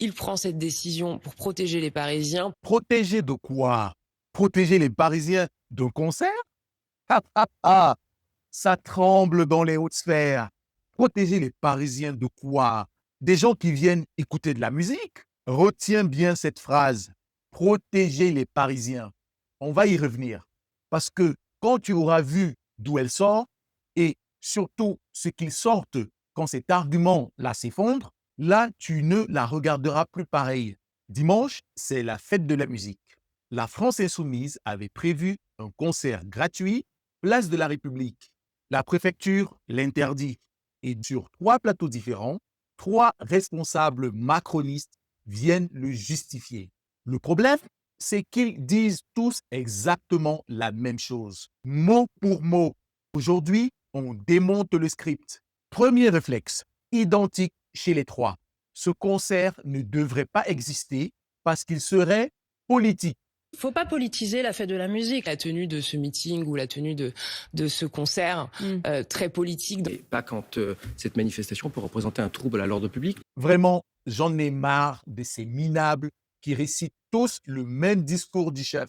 il prend cette décision pour protéger les Parisiens. Protéger de quoi? Protéger les Parisiens d'un concert? Ah, ah, ah, ça tremble dans les hautes sphères. Protéger les Parisiens de quoi? Des gens qui viennent écouter de la musique? Retiens bien cette phrase. Protéger les Parisiens. On va y revenir. Parce que quand tu auras vu d'où elle sort et surtout ce qu'ils sortent quand cet argument-là s'effondre, là, tu ne la regarderas plus pareil. Dimanche, c'est la fête de la musique. La France Insoumise avait prévu un concert gratuit, place de la République. La préfecture l'interdit. Et sur 3 plateaux différents, 3 responsables macronistes viennent le justifier. Le problème, c'est qu'ils disent tous exactement la même chose, mot pour mot. Aujourd'hui, on démonte le script. Premier réflexe, identique chez les 3. Ce concert ne devrait pas exister parce qu'il serait politique. Il ne faut pas politiser la fête de la musique. La tenue de ce meeting ou la tenue de ce concert très politique. Et pas quand cette manifestation peut représenter un trouble à l'ordre public. Vraiment, j'en ai marre de ces minables qui récitent tous le même discours du chef.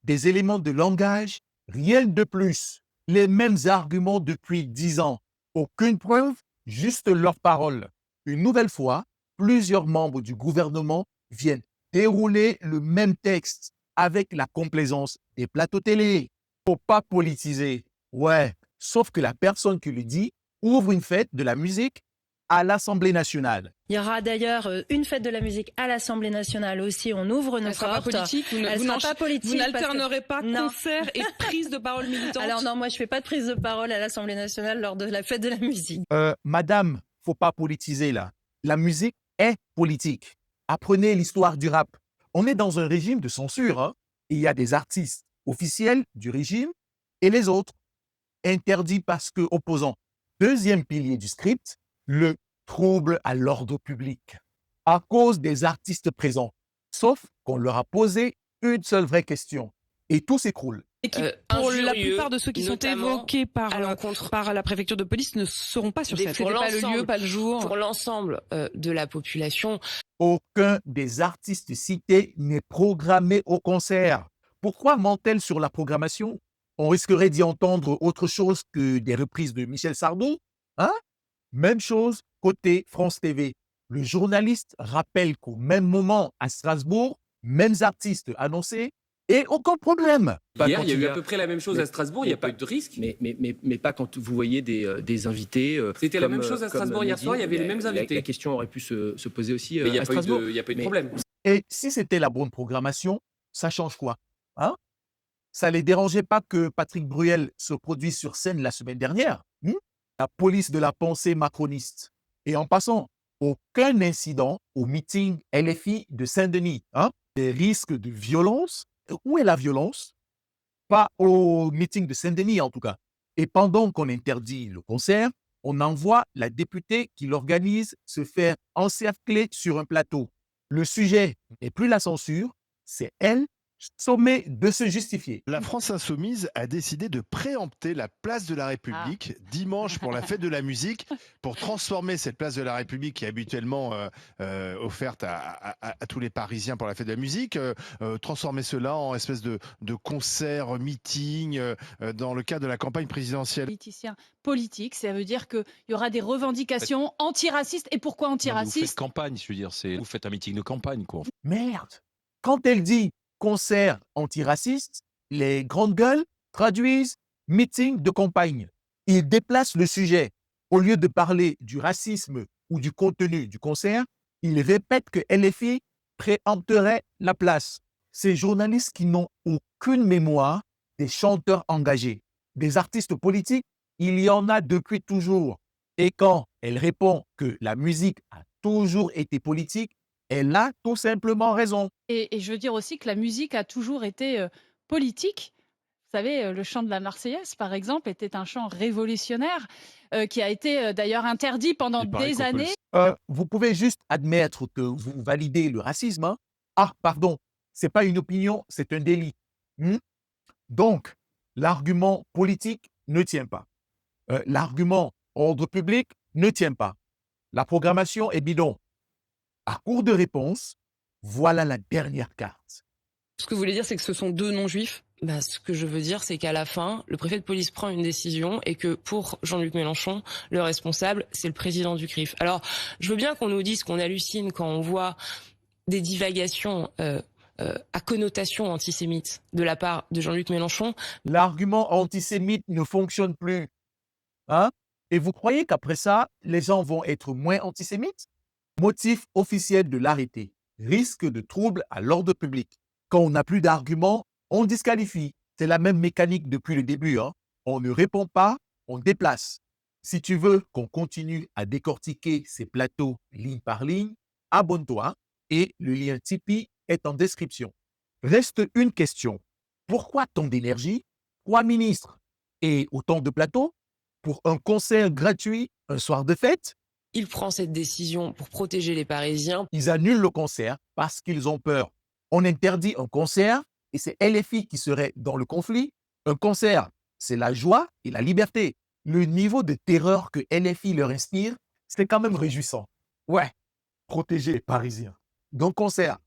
Des éléments de langage, rien de plus. Les mêmes arguments depuis 10 ans. Aucune preuve, juste leurs paroles. Une nouvelle fois, plusieurs membres du gouvernement viennent dérouler le même texte avec la complaisance des plateaux télé. Faut pas politiser. Ouais, sauf que la personne qui le dit ouvre une fête de la musique à l'Assemblée nationale. Il y aura d'ailleurs une fête de la musique à l'Assemblée nationale aussi. On ouvre nos portes. Elle sera pas politique. Vous n'alternerez pas Non. concert et prise de parole militante. Alors non, moi je fais pas de prise de parole à l'Assemblée nationale lors de la fête de la musique. Madame, faut pas politiser là. La musique est politique. Apprenez l'histoire du rap. On est dans un régime de censure. Hein? Il y a des artistes officiels du régime et les autres interdits parce que opposants. Deuxième pilier du script, le trouble à l'ordre public à cause des artistes présents. Sauf qu'on leur a posé une seule vraie question et tout s'écroule. Et qui, pour la plupart de ceux qui sont évoqués par la préfecture de police, ne seront pas sur scène. C'était pas le lieu, pas le jour. Pour l'ensemble de la population. Aucun des artistes cités n'est programmé au concert. Pourquoi ment-elle sur la programmation? On risquerait d'y entendre autre chose que des reprises de Michel Sardou. Hein? Même chose côté France TV. Le journaliste rappelle qu'au même moment à Strasbourg, mêmes artistes annoncés et aucun problème. Hier, il y a eu à peu près la même chose à Strasbourg, il n'y a pas eu de risque. Mais pas quand vous voyez des invités. C'était la même chose à Strasbourg hier soir, il y avait les mêmes invités. La question aurait pu se poser aussi mais à Strasbourg. Il n'y a pas eu de problème. Et si c'était la bonne programmation, ça change quoi? Hein? Ça ne les dérangeait pas que Patrick Bruel se produise sur scène la semaine dernière. La police de la pensée macroniste. Et en passant, aucun incident au meeting LFI de Saint-Denis. Des risques de violence. Où est la violence? Pas au meeting de Saint-Denis en tout cas. Et pendant qu'on interdit le concert, on envoie la députée qui l'organise se faire encercler sur un plateau. Le sujet n'est plus la censure, c'est elle sommée de se justifier. La France Insoumise a décidé de préempter la place de la République dimanche pour la fête de la musique, pour transformer cette place de la République qui est habituellement offerte à tous les Parisiens pour la fête de la musique, transformer cela en espèce de concert, meeting dans le cadre de la campagne présidentielle. Politicien politique, ça veut dire qu'il y aura des revendications antiracistes. Et pourquoi antiracistes? Vous faites campagne, je veux dire, vous faites un meeting de campagne, quoi. Merde! Quand elle dit concert antiraciste, les grandes gueules traduisent meeting de campagne. Ils déplacent le sujet. Au lieu de parler du racisme ou du contenu du concert, ils répètent que LFI préempterait la place. Ces journalistes qui n'ont aucune mémoire des chanteurs engagés, des artistes politiques, il y en a depuis toujours. Et quand elle répond que la musique a toujours été politique, elle a tout simplement raison. Et je veux dire aussi que la musique a toujours été politique. Vous savez, le chant de la Marseillaise, par exemple, était un chant révolutionnaire qui a été d'ailleurs interdit pendant des années. Vous pouvez juste admettre que vous validez le racisme. Hein? Ah, pardon, c'est pas une opinion, c'est un délit. Donc, l'argument politique ne tient pas. L'argument ordre public ne tient pas. La programmation est bidon. À court de réponse, voilà la dernière carte. Ce que vous voulez dire, c'est que ce sont 2 non-juifs? Ce que je veux dire, c'est qu'à la fin, le préfet de police prend une décision et que pour Jean-Luc Mélenchon, le responsable, c'est le président du CRIF. Alors, je veux bien qu'on nous dise qu'on hallucine quand on voit des divagations à connotation antisémite de la part de Jean-Luc Mélenchon. L'argument antisémite ne fonctionne plus. Hein? Et vous croyez qu'après ça, les gens vont être moins antisémites? Motif officiel de l'arrêté. Risque de trouble à l'ordre public. Quand on n'a plus d'arguments, on disqualifie. C'est la même mécanique depuis le début. Hein? On ne répond pas, on déplace. Si tu veux qu'on continue à décortiquer ces plateaux ligne par ligne, abonne-toi et le lien Tipeee est en description. Reste une question. Pourquoi tant d'énergie, 3 ministres et autant de plateaux pour un concert gratuit un soir de fête? Il prend cette décision pour protéger les Parisiens. Ils annulent le concert parce qu'ils ont peur. On interdit un concert et c'est LFI qui serait dans le conflit. Un concert, c'est la joie et la liberté. Le niveau de terreur que LFI leur inspire, c'est quand même réjouissant. Ouais, protéger les Parisiens d'un concert